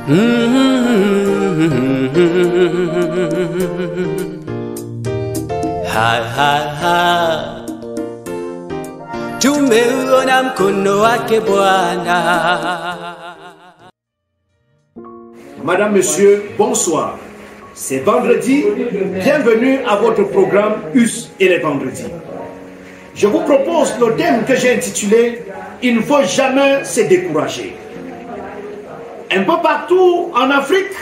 Ha ha ha, tumeuona mkono wake Bwana. Madame, Monsieur, bonsoir. C'est vendredi. Bienvenue à votre programme US et les vendredis. Je vous propose le thème que j'ai intitulé « Il ne faut jamais se décourager ». Un peu partout en Afrique,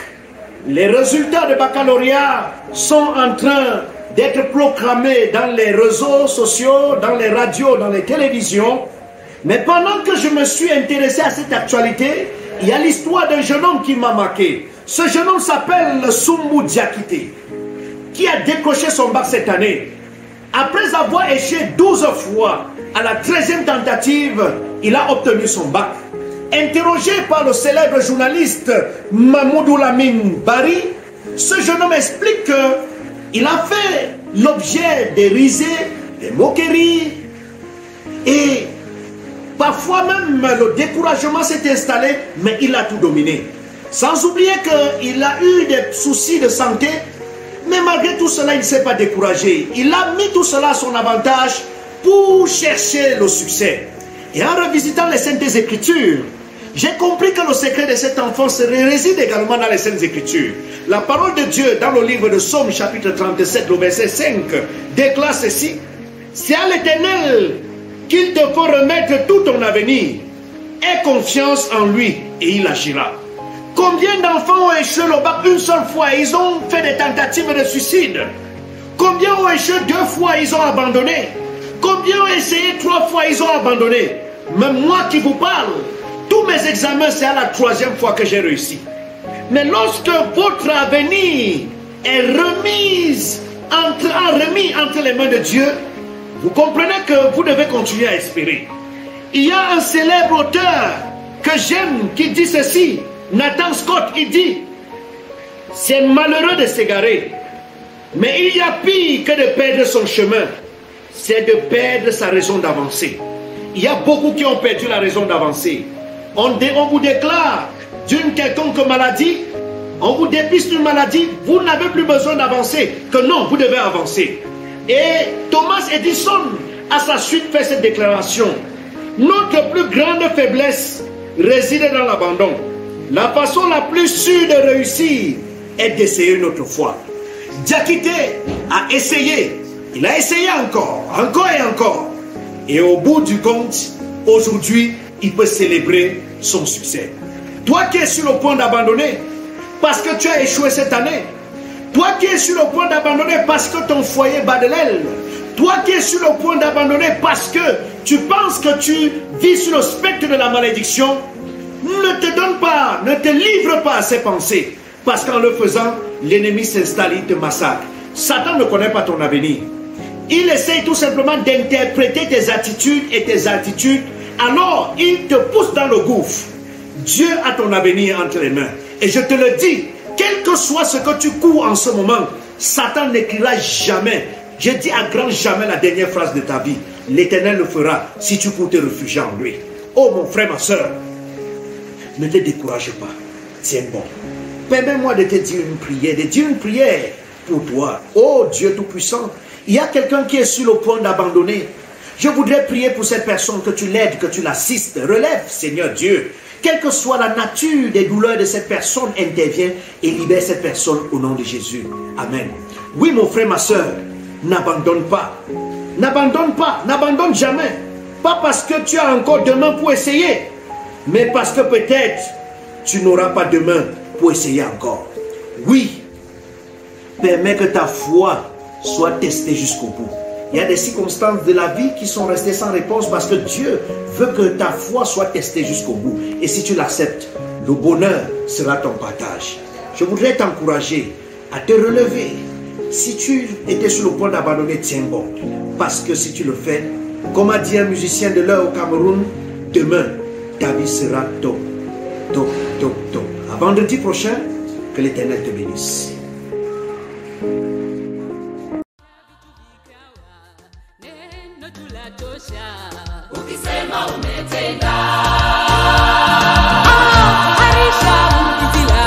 les résultats de baccalauréat sont en train d'être proclamés dans les réseaux sociaux, dans les radios, dans les télévisions. Mais pendant que je me suis intéressé à cette actualité, il y a l'histoire d'un jeune homme qui m'a marqué. Ce jeune homme s'appelle Sumbu Diakité, qui a décroché son bac cette année. Après avoir échoué 12 fois, à la 13e tentative, il a obtenu son bac. Interrogé par le célèbre journaliste Mamoudou Lamine Bari, ce jeune homme explique qu'il a fait l'objet des risées, des moqueries, et parfois même le découragement s'est installé, mais il a tout dominé. Sans oublier qu'il a eu des soucis de santé, mais malgré tout cela, il ne s'est pas découragé. Il a mis tout cela à son avantage pour chercher le succès. Et en revisitant les Saintes Écritures, j'ai compris que le secret de cet enfant réside également dans les Saintes Écritures. La parole de Dieu dans le livre de Psaume chapitre 37, le verset 5, déclare ceci: c'est à l'Éternel qu'il te faut remettre tout ton avenir. Aie confiance en lui et il agira. Combien d'enfants ont échoué le bac une seule fois et ils ont fait des tentatives de suicide? Combien ont échoué 2 fois et ils ont abandonné? Combien ont essayé 3 fois et ils ont abandonné? Même moi qui vous parle, tous mes examens, c'est à la 3e fois que j'ai réussi. Mais lorsque votre avenir est remis entre les mains de Dieu, vous comprenez que vous devez continuer à espérer. Il y a un célèbre auteur que j'aime qui dit ceci, Nathan Scott, il dit: c'est malheureux de s'égarer, mais il y a pire que de perdre son chemin, c'est de perdre sa raison d'avancer. Il y a beaucoup qui ont perdu la raison d'avancer. On vous déclare d'une quelconque maladie, on vous dépiste une maladie, vous n'avez plus besoin d'avancer, que non, vous devez avancer. Et Thomas Edison, à sa suite, fait cette déclaration: notre plus grande faiblesse réside dans l'abandon. La façon la plus sûre de réussir est d'essayer notre foi. Diakité a essayé, il a essayé encore et encore. Et au bout du compte, aujourd'hui, il peut célébrer son succès. Toi qui es sur le point d'abandonner parce que tu as échoué cette année, toi qui es sur le point d'abandonner parce que ton foyer bat de l'aile, toi qui es sur le point d'abandonner parce que tu penses que tu vis sur le spectre de la malédiction, ne te donne pas, ne te livre pas à ces pensées, parce qu'en le faisant, l'ennemi s'installe, il te massacre. Satan ne connaît pas ton avenir. Il essaye tout simplement d'interpréter tes attitudes et tes attitudes, alors il te pousse dans le gouffre. Dieu a ton avenir entre les mains. Et je te le dis, quel que soit ce que tu cours en ce moment, Satan n'écrira jamais, je dis à grand jamais, la dernière phrase de ta vie. L'Éternel le fera si tu cours te réfugier en lui. Oh mon frère, ma soeur, ne te décourage pas, tiens bon. Permets-moi de te dire une prière, pour toi. Oh Dieu Tout-Puissant, il y a quelqu'un qui est sur le point d'abandonner. Je voudrais prier pour cette personne, que tu l'aides, que tu l'assistes. Relève, Seigneur Dieu. Quelle que soit la nature des douleurs de cette personne, intervient et libère cette personne au nom de Jésus. Amen. Oui, mon frère, ma soeur, n'abandonne pas. N'abandonne pas, n'abandonne jamais. Pas parce que tu as encore demain pour essayer, mais parce que peut-être tu n'auras pas demain pour essayer encore. Oui, permets que ta foi soit testée jusqu'au bout. Il y a des circonstances de la vie qui sont restées sans réponse parce que Dieu veut que ta foi soit testée jusqu'au bout. Et si tu l'acceptes, le bonheur sera ton partage. Je voudrais t'encourager à te relever. Si tu étais sur le point d'abandonner, tiens bon. Parce que si tu le fais, comme a dit un musicien de l'heure au Cameroun, demain, ta vie sera top, top, top, top. À vendredi prochain, que l'Éternel te bénisse. Ukisema umetenda, Aisha ukitila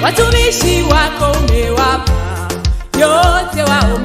watumishi wako umewapa yote wao